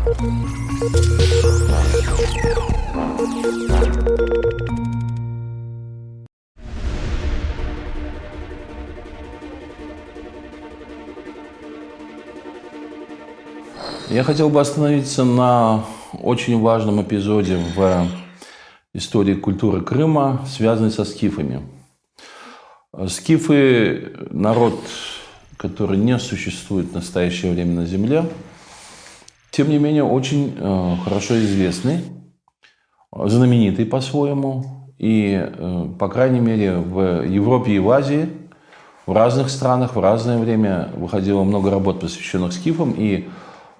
Я хотел бы остановиться на очень важном эпизоде в истории культуры Крыма, связанной со скифами. Скифы – народ, который не существует в настоящее время на Земле, тем не менее очень хорошо известный, знаменитый по-своему. И, по крайней мере, в Европе и в Азии, в разных странах, в разное время выходило много работ, посвященных скифам. И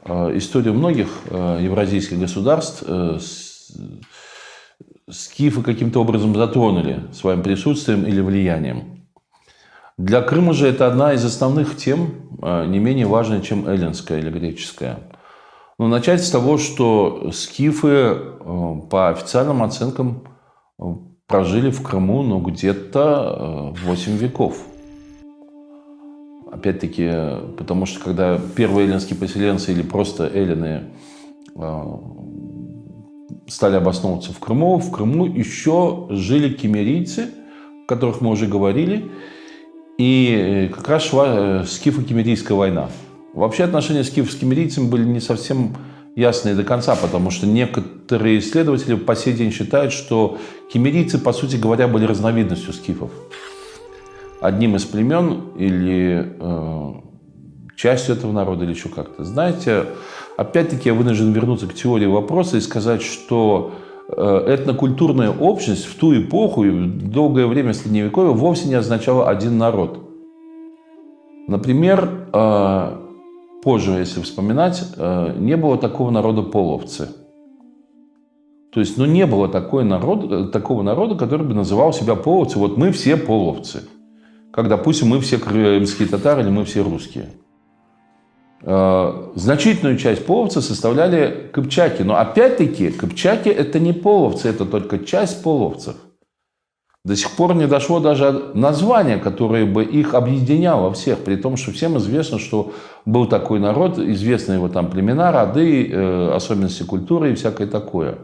историю многих евразийских государств скифы каким-то образом затронули своим присутствием или влиянием. Для Крыма же это одна из основных тем, не менее важная, чем эллинская или греческая. Но начать с того, что скифы по официальным оценкам прожили в Крыму где-то 8 веков. Опять-таки, потому что когда первые эллинские поселенцы или просто эллины стали обосновываться в Крыму еще жили киммерийцы, о которых мы уже говорили, и как раз шла скифо-киммерийская война. Вообще отношения скифов с киммерийцами были не совсем ясные до конца, потому что некоторые исследователи по сей день считают, что киммерийцы, по сути говоря, были разновидностью скифов. Одним из племен или частью этого народа, или еще как-то. Знаете, опять-таки я вынужден вернуться к теории вопроса и сказать, что этнокультурная общность в ту эпоху и долгое время Средневековья вовсе не означала один народ. Например, позже, если вспоминать, не было такого народа половцы. То есть, не было такого народа, который бы называл себя половцы. Вот мы все половцы. Как, допустим, мы все крымские татары или мы все русские. Значительную часть половцев составляли кыпчаки. Но опять-таки, кыпчаки – это не половцы, это только часть половцев. До сих пор не дошло даже название, которое бы их объединяло всех. При том, что всем известно, что был такой народ, известны его там племена, роды, особенности культуры и всякое такое.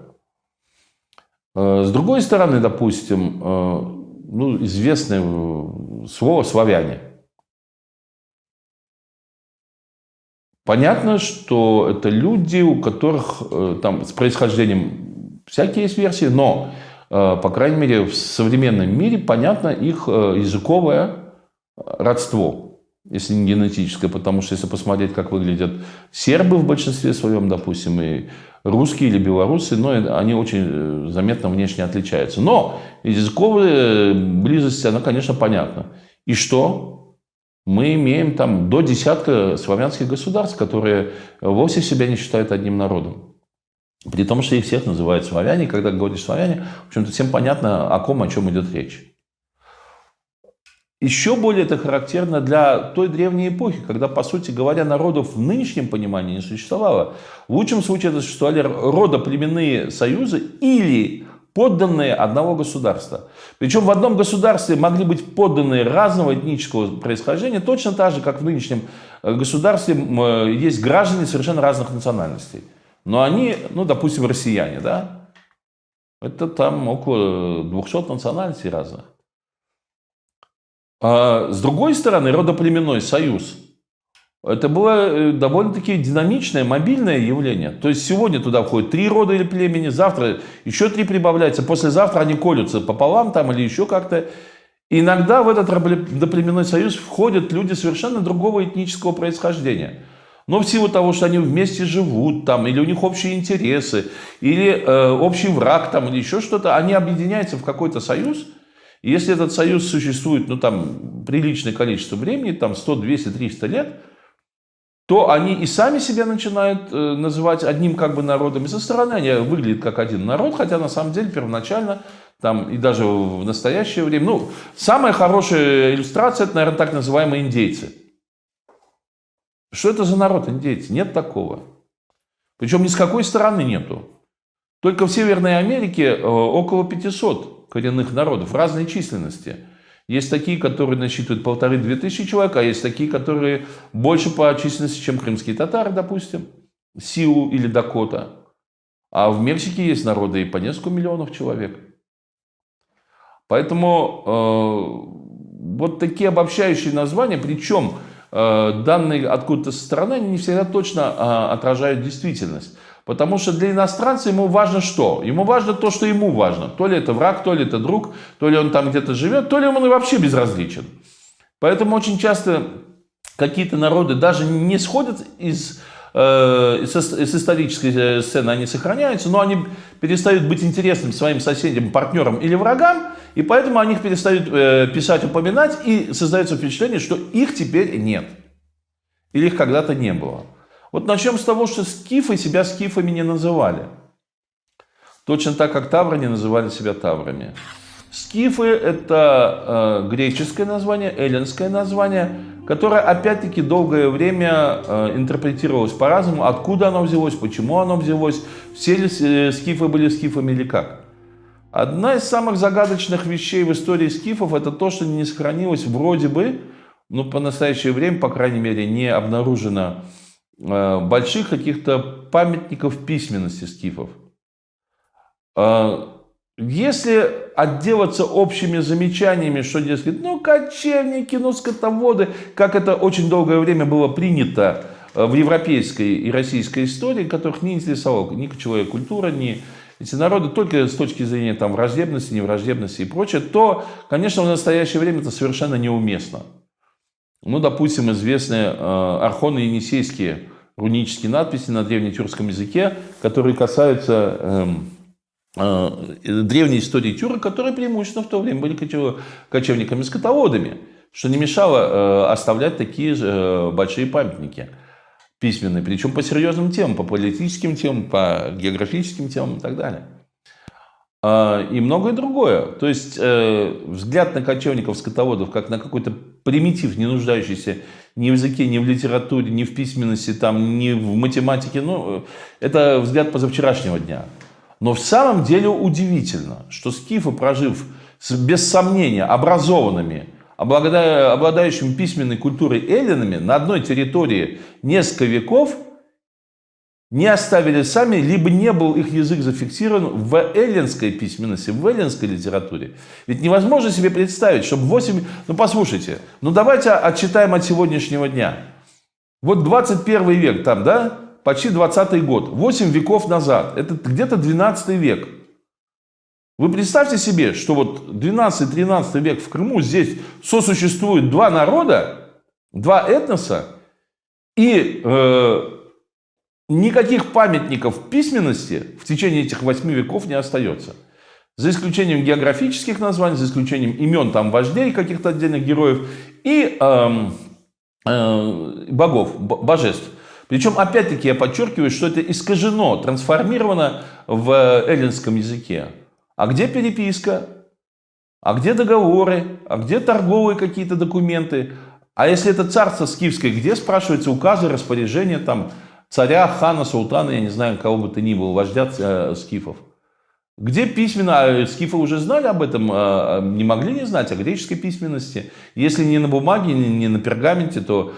С другой стороны, допустим, известное слово «славяне». Понятно, что это люди, у которых там с происхождением всякие есть версии, но, по крайней мере, в современном мире понятно их языковое родство, если не генетическое, потому что если посмотреть, как выглядят сербы в большинстве своем, допустим, и русские или белорусы, они очень заметно внешне отличаются. Но языковая близость, она, конечно, понятна. И что? Мы имеем там до десятка славянских государств, которые вовсе себя не считают одним народом. При том, что их всех называют славяне. И когда говоришь славяне, в общем-то, всем понятно, о чем идет речь. Еще более это характерно для той древней эпохи, когда, по сути говоря, народов в нынешнем понимании не существовало. В лучшем случае это существовали родоплеменные союзы или подданные одного государства. Причем в одном государстве могли быть подданные разного этнического происхождения, точно так же, как в нынешнем государстве есть граждане совершенно разных национальностей. Но они, допустим, россияне, да? Это там около 200 национальностей разных. А с другой стороны, родоплеменной союз – это было довольно-таки динамичное, мобильное явление. То есть сегодня туда входят 3 рода или племени, завтра еще 3 прибавляются, послезавтра они колются пополам там или еще как-то. И иногда в этот родоплеменной союз входят люди совершенно другого этнического происхождения. Но в силу того, что они вместе живут там, или у них общие интересы, или общий враг там, или еще что-то, они объединяются в какой-то союз. И если этот союз существует, приличное количество времени, там 100, 200, 300 лет, то они и сами себя начинают называть одним народом. И со стороны они выглядят как один народ, хотя на самом деле первоначально, и даже в настоящее время, самая хорошая иллюстрация – это, наверное, так называемые индейцы. Что это за народ индейцы? Нет такого. Причем ни с какой стороны нету. Только в Северной Америке около 500 коренных народов разной численности. Есть такие, которые насчитывают 1500-2000 человек, а есть такие, которые больше по численности, чем крымские татары, допустим. Сиу или Дакота. А в Мексике есть народы и по несколько миллионов человек. Поэтому вот такие обобщающие названия, причем данные откуда-то со стороны, они не всегда точно отражают действительность. Потому что для иностранца ему важно что? Ему важно то, что ему важно. То ли это враг, то ли это друг, то ли он там где-то живет, то ли он вообще безразличен. Поэтому очень часто какие-то народы даже не сходят с исторической сцены, они сохраняются, но они перестают быть интересными своим соседям, партнерам или врагам, и поэтому о них перестают писать, упоминать, и создается впечатление, что их теперь нет. Или их когда-то не было. Вот начнем с того, что скифы себя скифами не называли. Точно так, как тавры не называли себя таврами. Скифы – это греческое название, эллинское название, которое, опять-таки, долгое время интерпретировалось по-разному. Откуда оно взялось, почему оно взялось, все ли скифы были скифами или как. Одна из самых загадочных вещей в истории скифов – это то, что не сохранилось вроде бы, но по настоящее время, по крайней мере, не обнаружено больших каких-то памятников письменности скифов. Если отделаться общими замечаниями, что, дескать, ну, кочевники, ну, скотоводы, как это очень долгое время было принято в европейской и российской истории, которых не интересовала ни кочевая культура, ни эти народы, только с точки зрения там, враждебности, невраждебности и прочее, то, конечно, в настоящее время это совершенно неуместно. Ну, допустим, известные архон-енисейские рунические надписи на древнетюркском языке, которые касаются древней истории тюрок, которые преимущественно в то время были кочевниками-скотоводами, что не мешало оставлять такие же большие памятники письменные, причем по серьезным темам, по политическим темам, по географическим темам и так далее. И многое другое. То есть взгляд на кочевников-скотоводов как на какой-то примитив, не нуждающийся ни в языке, ни в литературе, ни в письменности, там, ни в математике, ну, это взгляд позавчерашнего дня. Но в самом деле удивительно, что скифы, прожив без сомнения образованными, обладающими письменной культурой эллинами на одной территории несколько веков, не оставили сами, либо не был их язык зафиксирован в эллинской письменности, в эллинской литературе. Ведь невозможно себе представить, чтобы 8... Ну, послушайте, ну давайте отчитаем от сегодняшнего дня. Вот 21 век там, да? Почти 20-й год. 8 веков назад. Это где-то 12 век. Вы представьте себе, что вот 12-13 век в Крыму здесь сосуществуют два народа, два этноса, и никаких памятников письменности в течение этих 8 веков не остается. За исключением географических названий, за исключением имен там вождей, каких-то отдельных героев и богов, божеств. Причем, опять-таки, я подчеркиваю, что это искажено, трансформировано в эллинском языке. А где переписка? А где договоры? А где торговые какие-то документы? А если это царство скифское, где, спрашивается, указы, распоряжения там, царя, хана, султана, я не знаю, кого бы то ни было, вождя скифов? Где письменно? Скифы уже знали об этом, не могли не знать о греческой письменности. Если не на бумаге, не на пергаменте, то,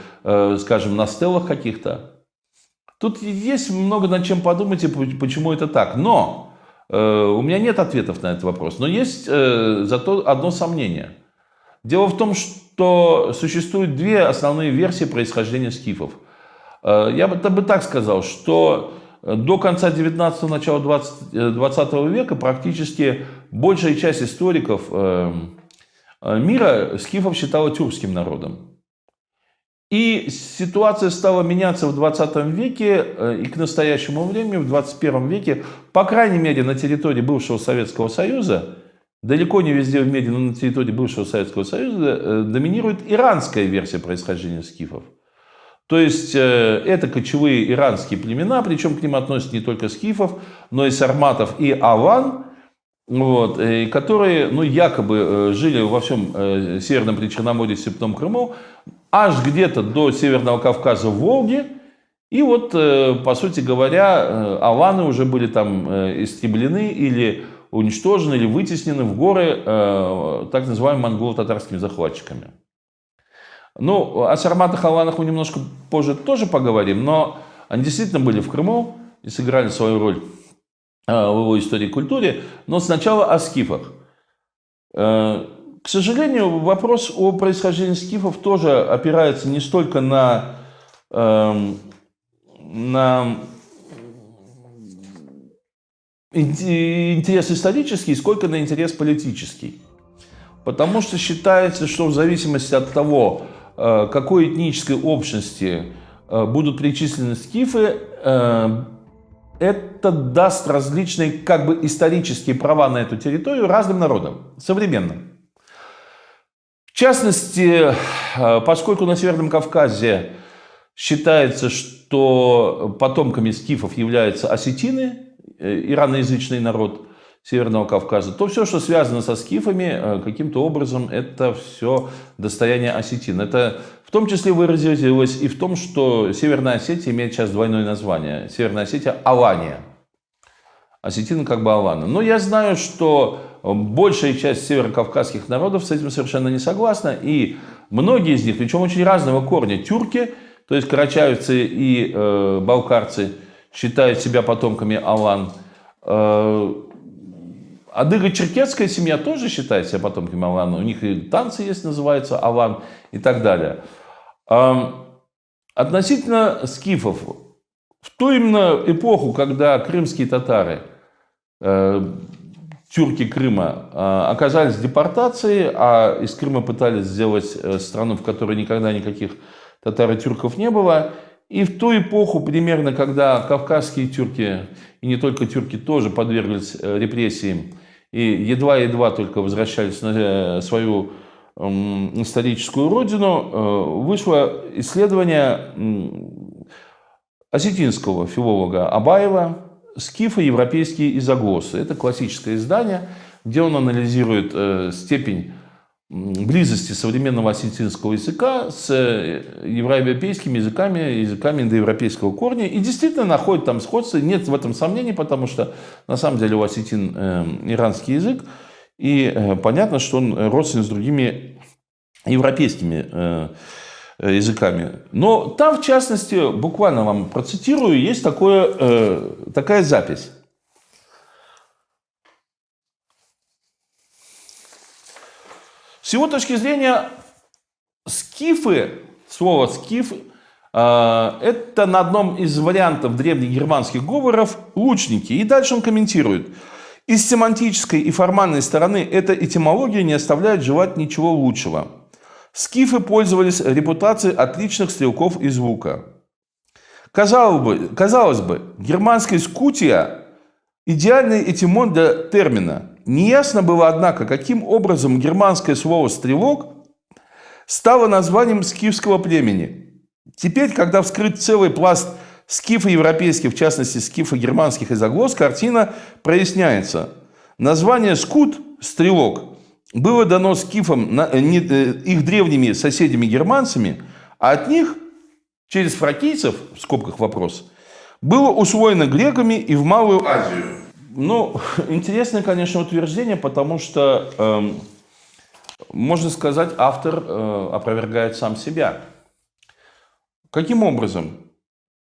скажем, на стелах каких-то. Тут есть много над чем подумать, и почему это так. Но у меня нет ответов на этот вопрос. Но есть зато одно сомнение. Дело в том, что существует две основные версии происхождения скифов. Я бы так сказал, что до конца 19-го, начала 20 века практически большая часть историков мира скифов считала тюркским народом. И ситуация стала меняться в 20 веке и к настоящему времени, в 21 веке, по крайней мере, на территории бывшего Советского Союза, далеко не везде в мире, но на территории бывшего Советского Союза, доминирует иранская версия происхождения скифов. То есть это кочевые иранские племена, причем к ним относятся не только скифов, но и сарматов и аван, вот, которые якобы жили во всем Северном Причерноморье, Степном Крыму, аж где-то до Северного Кавказа в Волге. И вот, по сути говоря, аваны уже были там истреблены или уничтожены, или вытеснены в горы так называемыми монголо-татарскими захватчиками. Ну, о сарматах, аванах мы немножко позже тоже поговорим, но Они действительно были в Крыму и сыграли свою роль в его истории и культуре. Но сначала о скифах. К сожалению, вопрос о происхождении скифов тоже опирается не столько на интерес исторический, сколько на интерес политический. Потому что считается, что в зависимости от того, какой этнической общности будут причислены скифы, это даст различные как бы исторические права на эту территорию разным народам, современным. В частности, поскольку на Северном Кавказе считается, что потомками скифов являются осетины, ираноязычный народ Северного Кавказа, то все, что связано со скифами, каким-то образом это все достояние осетин. Это в том числе выразилось и в том, что Северная Осетия имеет сейчас двойное название. Северная Осетия – Алания. Осетины как бы Алана. Но я знаю, что большая часть северокавказских народов с этим совершенно не согласна. И многие из них, причем очень разного корня, тюрки, то есть карачаевцы и балкарцы, считают себя потомками алан. Адыго-черкесская семья тоже считает себя потомками алан. У них и танцы есть, называются алан и так далее. Относительно скифов. В ту именно эпоху, когда крымские татары, тюрки Крыма, оказались в депортации, а из Крыма пытались сделать страну, в которой никогда никаких татар и тюрков не было. И в ту эпоху, примерно, когда кавказские тюрки, и не только тюрки, тоже подверглись репрессиям, и едва-едва только возвращались на свою историческую родину, вышло исследование осетинского филолога Абаева «Скифы. Европейские изоглосы». Это классическое издание, где он анализирует степень близости современного осетинского языка с европейскими языками индоевропейского корня. И действительно находит там сходство. Нет в этом сомнений, потому что на самом деле у осетин иранский язык. И понятно, что он родственен с другими европейскими языками. Но там, в частности, буквально вам процитирую, есть такая запись. С его точки зрения, скифы, слово «скиф» это на одном из вариантов древнегерманских говоров лучники. И дальше он комментирует. Из семантической и формальной стороны эта этимология не оставляет желать ничего лучшего. Скифы пользовались репутацией отличных стрелков из лука. Казалось бы, германская скутия – идеальный этимон для термина. Неясно было, однако, каким образом германское слово «стрелок» стало названием скифского племени. Теперь, когда вскрыт целый пласт скифо-европейских, в частности скифо-германских изоглос, картина проясняется. Название «скут» – «стрелок» было дано скифам их древними соседями-германцами, а от них, через фракийцев, в скобках вопрос, было усвоено греками и в Малую Азию. Ну, интересное, конечно, утверждение, потому что, можно сказать, автор опровергает сам себя. Каким образом?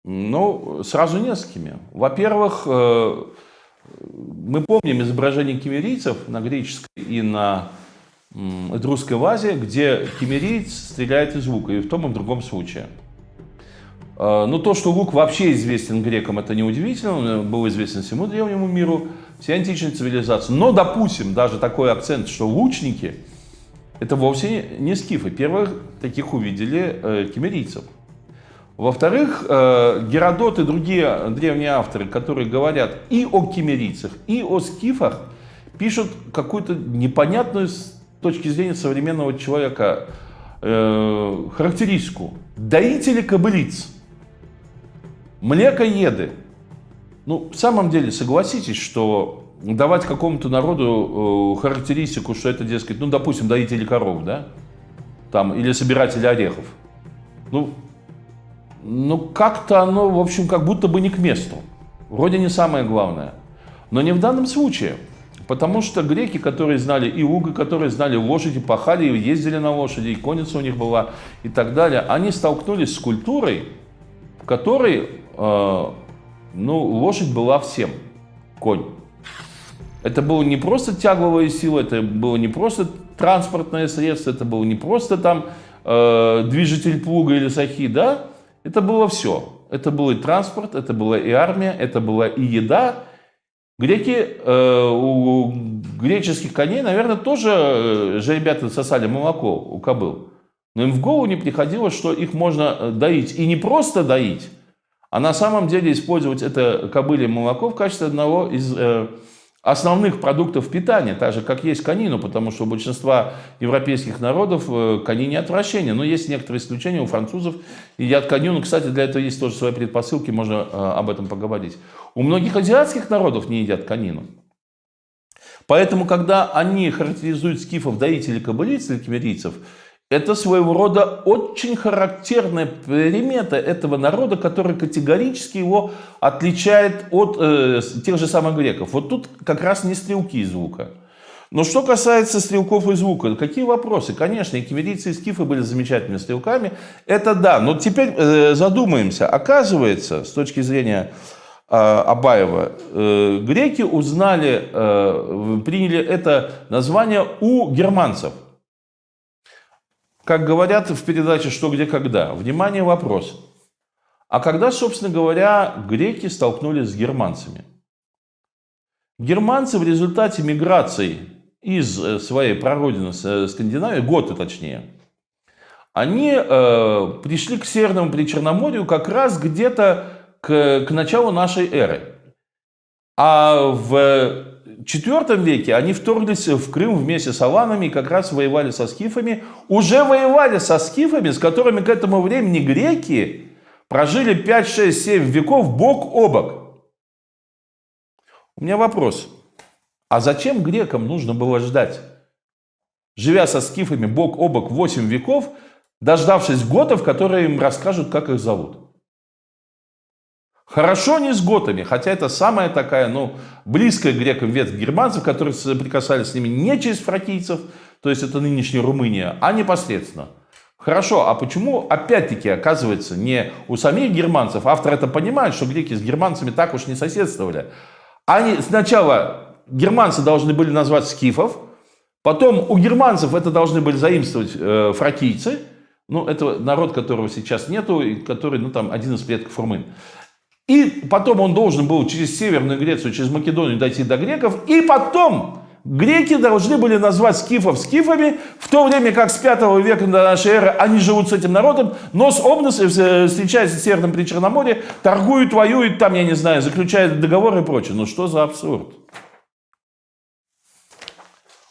Ну, сразу несколькими. Во-первых, мы помним изображение киммерийцев на греческой и на этрусской вазе, где киммериец стреляет из лука, и в том и в другом случае. Но то, что лук вообще известен грекам, это неудивительно, он был известен всему древнему миру, всей античной цивилизации. Но, допустим, даже такой акцент, что лучники – это вовсе не скифы. Первых таких увидели киммерийцев. Во-вторых, Геродот и другие древние авторы, которые говорят и о киммерийцах, и о скифах, пишут какую-то непонятную с точки зрения современного человека характеристику. Доители кобылиц, млекоеды. Ну, в самом деле, согласитесь, что давать какому-то народу характеристику, что это, дескать, ну, допустим, доители коров, да, там, или собиратели орехов. Ну, как-то оно, в общем, как будто бы не к месту. Вроде не самое главное. Но не в данном случае. Потому что греки, которые знали и лук, которые знали лошади, пахали, ездили на лошади, и конница у них была и так далее, они столкнулись с культурой, в которой лошадь была всем, конь. Это было не просто тягловая сила, это было не просто транспортное средство, это было не просто там движитель плуга или сахи, да? Это было все. Это был и транспорт, это была и армия, это была и еда. Греки, у греческих коней, наверное, тоже жеребята сосали молоко у кобыл. Но им в голову не приходило, что их можно доить. И не просто доить, а на самом деле использовать это кобылье молоко в качестве одного из основных продуктов питания, так же, как есть конину, потому что у большинства европейских народов конине отвращение. Но есть некоторые исключения, у французов едят конину. Кстати, для этого есть тоже свои предпосылки, можно об этом поговорить. У многих азиатских народов не едят конину. Поэтому, когда они характеризуют скифов доителей, кобылиц или киммерийцев, это своего рода очень характерная примета этого народа, который категорически его отличает от тех же самых греков. Вот тут как раз не стрелки и звука. Но что касается стрелков и звука, какие вопросы? Конечно, и киммерийцы, и скифы были замечательными стрелками. Это да, но теперь задумаемся. Оказывается, с точки зрения Абаева, греки узнали, приняли это название у германцев. Как говорят в передаче «Что, где, когда». Внимание, вопрос. А когда, собственно говоря, греки столкнулись с германцами? Германцы в результате миграции из своей прародины Скандинавии, готы точнее, они пришли к Северному Причерноморью как раз где-то к началу нашей эры. А в IV веке они вторглись в Крым вместе с аланами и как раз воевали со скифами. Уже воевали со скифами, с которыми к этому времени греки прожили 5, 6, 7 веков бок о бок. У меня вопрос. А зачем грекам нужно было ждать? Живя со скифами бок о бок 8 веков, дождавшись готов, которые им расскажут, как их зовут. Хорошо не с готами, хотя это самая такая, близкая к грекам ветвь германцев, которые соприкасались с ними не через фракийцев, то есть это нынешняя Румыния, а непосредственно. Хорошо, а почему, опять-таки, оказывается, не у самих германцев, автор это понимает, что греки с германцами так уж не соседствовали. Они сначала, германцы должны были назвать скифов, потом у германцев это должны были заимствовать фракийцы, это народ, которого сейчас нету, и который, один из предков румын. И потом он должен был через Северную Грецию, через Македонию дойти до греков. И потом греки должны были назвать скифов скифами, в то время как с 5 века до нашей эры они живут с этим народом, нос об нос, встречаются в Северном Причерноморье, торгуют, воюют, там, я не знаю, заключают договоры и прочее. Что за абсурд?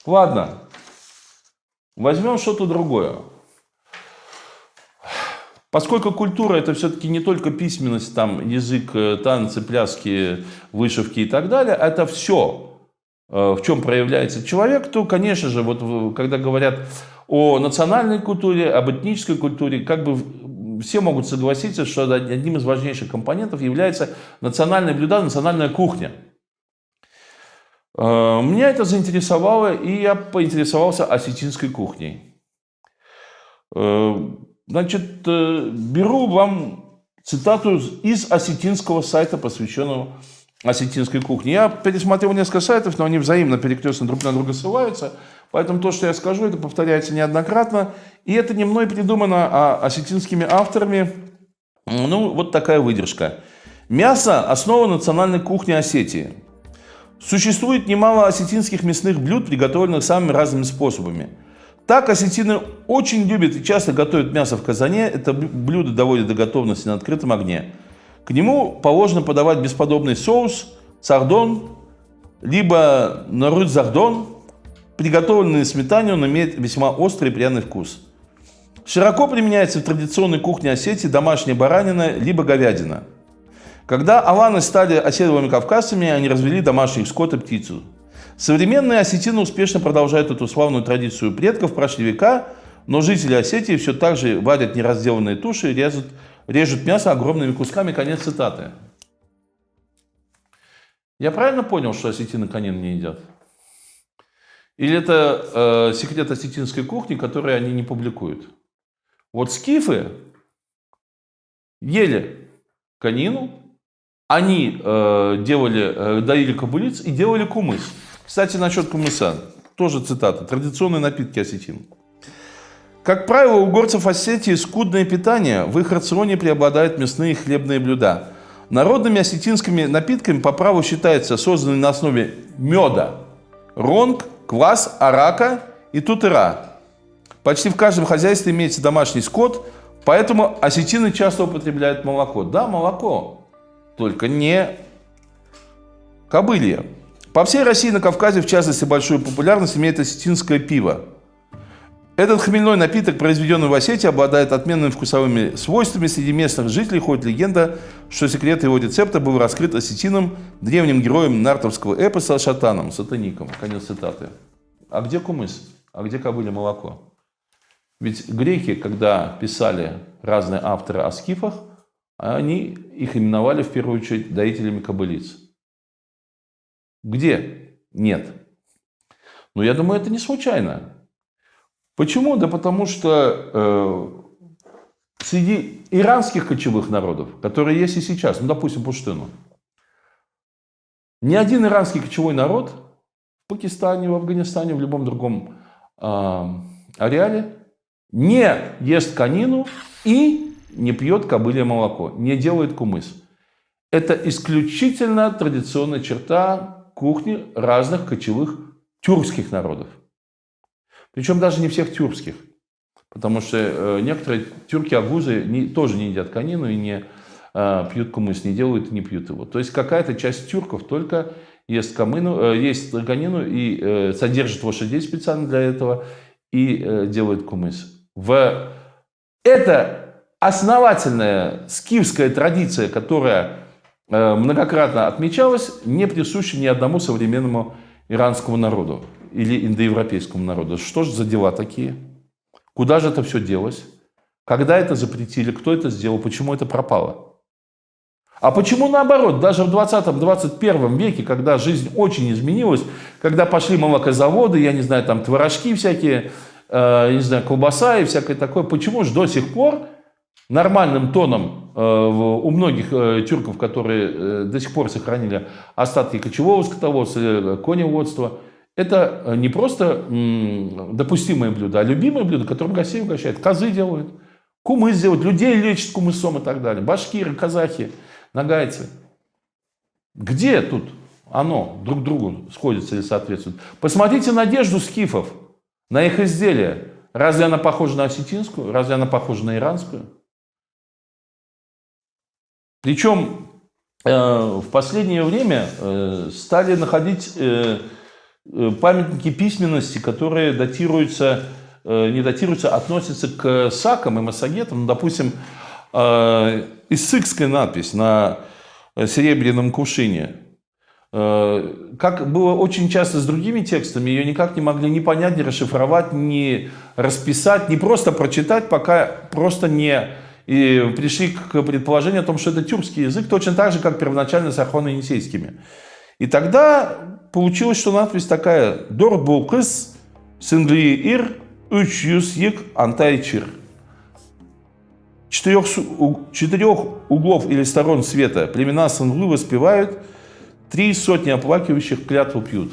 Ладно, возьмем что-то другое. Поскольку культура это все-таки не только письменность, язык, танцы, пляски, вышивки и так далее, это все, в чем проявляется человек, то, конечно же, когда говорят о национальной культуре, об этнической культуре, все могут согласиться, что одним из важнейших компонентов является национальное блюдо, национальная кухня. Меня это заинтересовало, и я поинтересовался осетинской кухней. Беру вам цитату из осетинского сайта, посвященного осетинской кухне. Я пересмотрел несколько сайтов, но они взаимно перекрестно друг на друга ссылаются. Поэтому то, что я скажу, это повторяется неоднократно. И это не мной придумано, а осетинскими авторами. Вот такая выдержка. Мясо – основа национальной кухни Осетии. Существует немало осетинских мясных блюд, приготовленных самыми разными способами. Так, осетины очень любят и часто готовят мясо в казане. Это блюдо доводят до готовности на открытом огне. К нему положено подавать бесподобный соус, сардон, либо нарут-зардон. Приготовленный на сметане, он имеет весьма острый и пряный вкус. Широко применяется в традиционной кухне Осетии домашняя баранина, либо говядина. Когда аланы стали оседлыми кавказцами, они развели домашних скот и птицу. Современные осетины успешно продолжают эту славную традицию предков, прошли века, но жители Осетии все так же варят неразделанные туши и режут мясо огромными кусками. Конец цитаты. Я правильно понял, что осетины конину не едят? Или это секрет осетинской кухни, который они не публикуют? Вот скифы ели конину, они доили кобылиц и делали кумыс. Кстати, насчет кумыса, тоже цитата. Традиционные напитки осетин. Как правило, у горцев Осетии скудное питание, в их рационе преобладают мясные и хлебные блюда. Народными осетинскими напитками по праву считаются созданные на основе меда ронг, квас, арака и тутыра. Почти в каждом хозяйстве имеется домашний скот, поэтому осетины часто употребляют молоко. Да, молоко, только не кобылье. По всей России и на Кавказе, в частности, большую популярность имеет осетинское пиво. Этот хмельной напиток, произведенный в Осетии, обладает отменными вкусовыми свойствами. Среди местных жителей ходит легенда, что секрет его рецепта был раскрыт осетином, древним героем нартовского эпоса Шатаном, сатаником. Конец цитаты. А где кумыс? А где кобылье молоко? Ведь греки, когда писали разные авторы о скифах, они их именовали в первую очередь доителями кобылиц. Где? Нет. Но я думаю, это не случайно. Почему? Да потому что среди иранских кочевых народов, которые есть и сейчас, ну, допустим, пуштыну, ни один иранский кочевой народ в Пакистане, в Афганистане, в любом другом ареале не ест конину и не пьет кобылье молоко, не делает кумыс. Это исключительно традиционная черта кухни разных кочевых тюркских народов. Причем даже не всех тюркских. Потому что некоторые тюрки-агузы тоже не едят конину и не пьют кумыс, не делают и не пьют его. То есть какая-то часть тюрков только ест конину и содержит лошадей специально для этого и делает кумыс. Это основательная скифская традиция, которая многократно отмечалась, не присуща ни одному современному иранскому народу или индоевропейскому народу. Что же за дела такие? Куда же это все делось? Когда это запретили? Кто это сделал? Почему это пропало? А почему наоборот? Даже в 20-21 веке, когда жизнь очень изменилась, когда пошли молокозаводы, я не знаю, там творожки всякие, я не знаю, колбаса и всякое такое, почему же до сих пор нормальным тоном у многих тюрков, которые до сих пор сохранили остатки кочевого скотоводства, коневодства, это не просто допустимое блюдо, а любимое блюдо, которым Россия угощает. Козы делают, кумыс делают, людей лечат кумысом и так далее. Башкиры, казахи, нагайцы. Где тут оно друг другу сходится или соответствует? Посмотрите на одежду скифов, на их изделия. Разве она похожа на осетинскую? Разве она похожа на иранскую? Причем в последнее время стали находить памятники письменности, которые относятся к сакам и массагетам. Допустим, иссыкская надпись на серебряном кувшине. Как было очень часто с другими текстами, ее никак не могли ни понять, ни расшифровать, ни расписать, ни просто прочитать, пока просто не пришли к предположению о том, что это тюркский язык, точно так же, как первоначально с архоно-енисейскими. И тогда получилось, что надпись такая: «Дорт был кыз, сынгли ир, үч юз ек антайчир». Четырех углов или сторон света племена Сынглы воспевают, 3 сотни оплакивающих клятву пьют.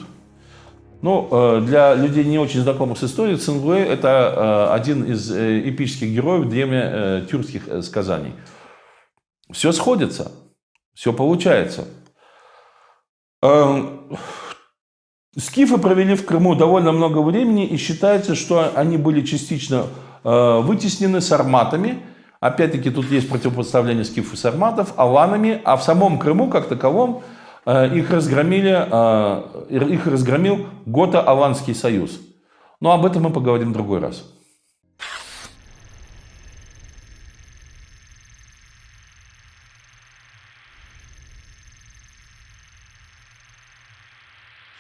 Ну, для людей, не очень знакомых с историей, Сынглы – это один из эпических героев древнетюркских сказаний. Все сходится, все получается. Скифы провели в Крыму довольно много времени, и считается, что они были частично вытеснены сарматами. Опять-таки, тут есть противопоставление скифов и сарматов, аланами, а в самом Крыму, как таковом, их разгромил Гото-Аланский союз. Но об этом мы поговорим в другой раз.